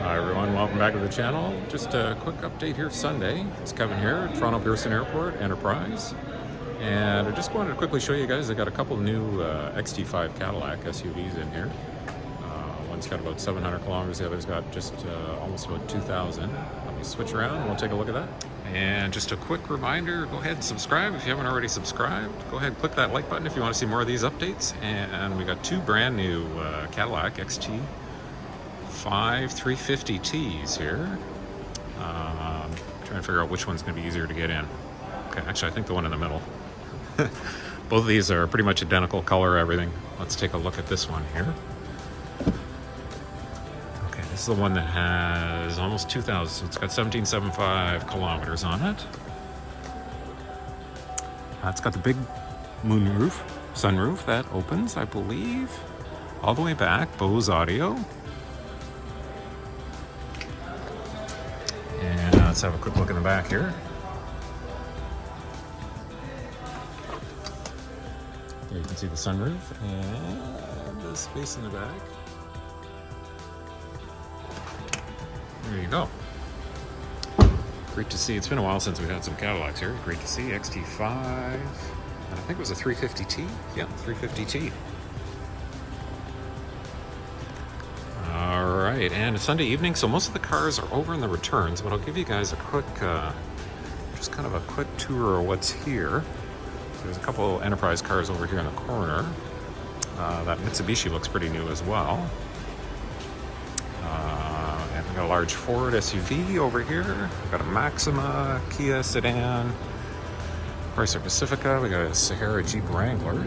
Hi everyone, welcome back to the channel. Just a quick update here Sunday. It's Kevin here at Toronto Pearson Airport, Enterprise. And I just wanted to quickly show you guys, I got a couple new XT5 Cadillac SUVs in here. One's got about 700 kilometers, the other's got just almost about 2,000. Let me switch around and we'll take a look at that. And just a quick reminder, go ahead and subscribe if you haven't already subscribed. Go ahead and click that like button if you want to see more of these updates. And we got two brand new Cadillac XT5 350Ts here. Trying to figure out which one's going to be easier to get in. Okay, actually I think the one in the middle. Both of these are pretty much identical color, everything. Let's take a look at this one here. Okay, this is the one that has almost 2,000, so it's got 1775 kilometers on it. It's got the big sunroof that opens, I believe, all the way back, Bose audio. And let's have a quick look in the back here. There you can see the sunroof and the space in the back. There you go. Great to see. It's been a while since we've had some Cadillacs here. Great to see. XT5. And I think it was a 350T. Yeah, 350T. Alright, and it's Sunday evening, so most of the cars are over in the returns, but I'll give you guys a quick, just kind of a quick tour of what's here. There's a couple Enterprise cars over here in the corner. That Mitsubishi looks pretty new as well. And we got a large Ford SUV over here. We've got a Maxima, Kia sedan, Chrysler Pacifica. We got a Sahara Jeep Wrangler.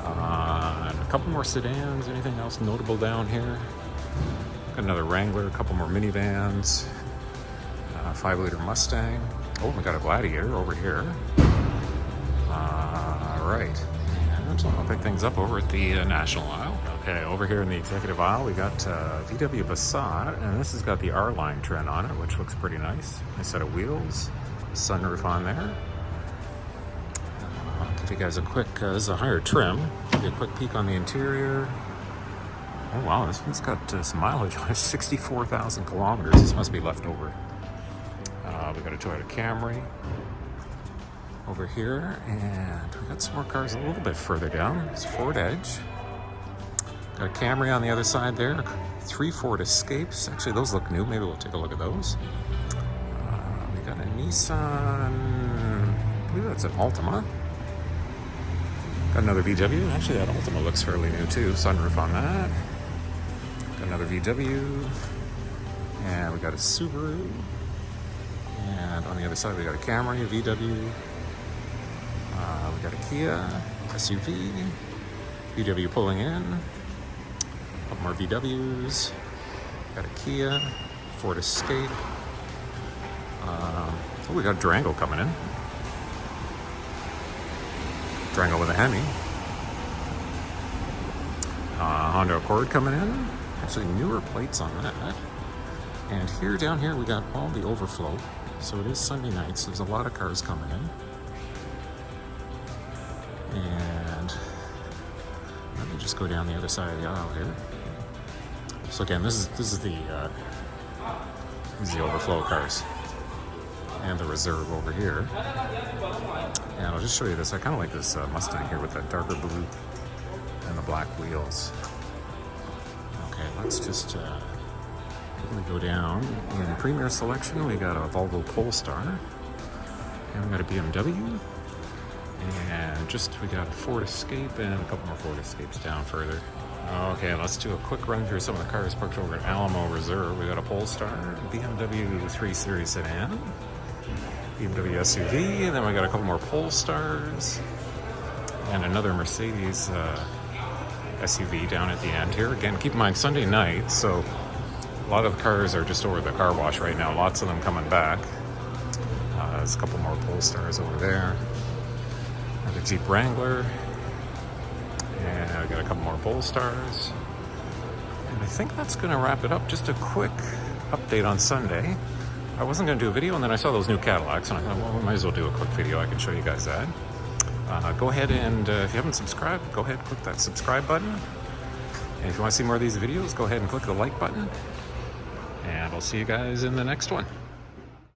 And a couple more sedans. Anything else notable down here? Got another Wrangler, a couple more minivans, 5-liter Mustang. Oh, we got a Gladiator over here. Right, and so I'll pick things up over at the National Aisle. Okay, over here in the executive aisle, we got VW Passat, and this has got the R-Line trim on it, which looks pretty nice. Nice set of wheels, sunroof on there. I'll give you guys a quick, this is a higher trim. Give you a quick peek on the interior. Oh wow, this one's got some mileage on it, 64,000 kilometers. This must be left over. We got a Toyota Camry over here, and we got some more cars a little bit further down. It's Ford Edge. Got a Camry on the other side there. 3 Ford Escapes. Actually, those look new. Maybe we'll take a look at those. We got a Nissan. I believe that's an Altima. Got another VW. Actually, that Altima looks fairly new too. Sunroof on that. Got another VW. And we got a Subaru. And on the other side, we got a Camry, a VW. We got a Kia, SUV, VW pulling in, a couple more VWs, got a Kia, Ford Escape. Oh, we got a Durango coming in. Durango with a Hemi. Honda Accord coming in. Actually, newer plates on that. And here, down here, we got all the overflow. So it is Sunday night, so there's a lot of cars coming in. And let me just go down the other side of the aisle here. So again, this is the overflow cars and the reserve over here. And I'll just show you this. I kind of like this Mustang here with that darker blue and the black wheels. Okay, let's just go down. In the Premier Selection, we got a Volvo Polestar, and we got a BMW. And we got a Ford Escape and a couple more Ford Escapes down further. Okay, let's do a quick run through some of the cars parked over at Alamo Reserve. We got a Polestar, BMW 3 Series sedan, BMW SUV, and then we got a couple more Polestars, and another Mercedes SUV down at the end here. Again, keep in mind, Sunday night, so a lot of the cars are just over the car wash right now. Lots of them coming back. There's a couple more Polestars over there. The Jeep Wrangler, and I got a couple more Polestars, and I think that's going to wrap it up. Just a quick update on Sunday. I wasn't going to do a video, and then I saw those new Cadillacs, and I thought, well, we might as well do a quick video. I can show you guys that. Go ahead and if you haven't subscribed, go ahead and click that subscribe button. And if you want to see more of these videos, go ahead and click the like button. And I'll see you guys in the next one.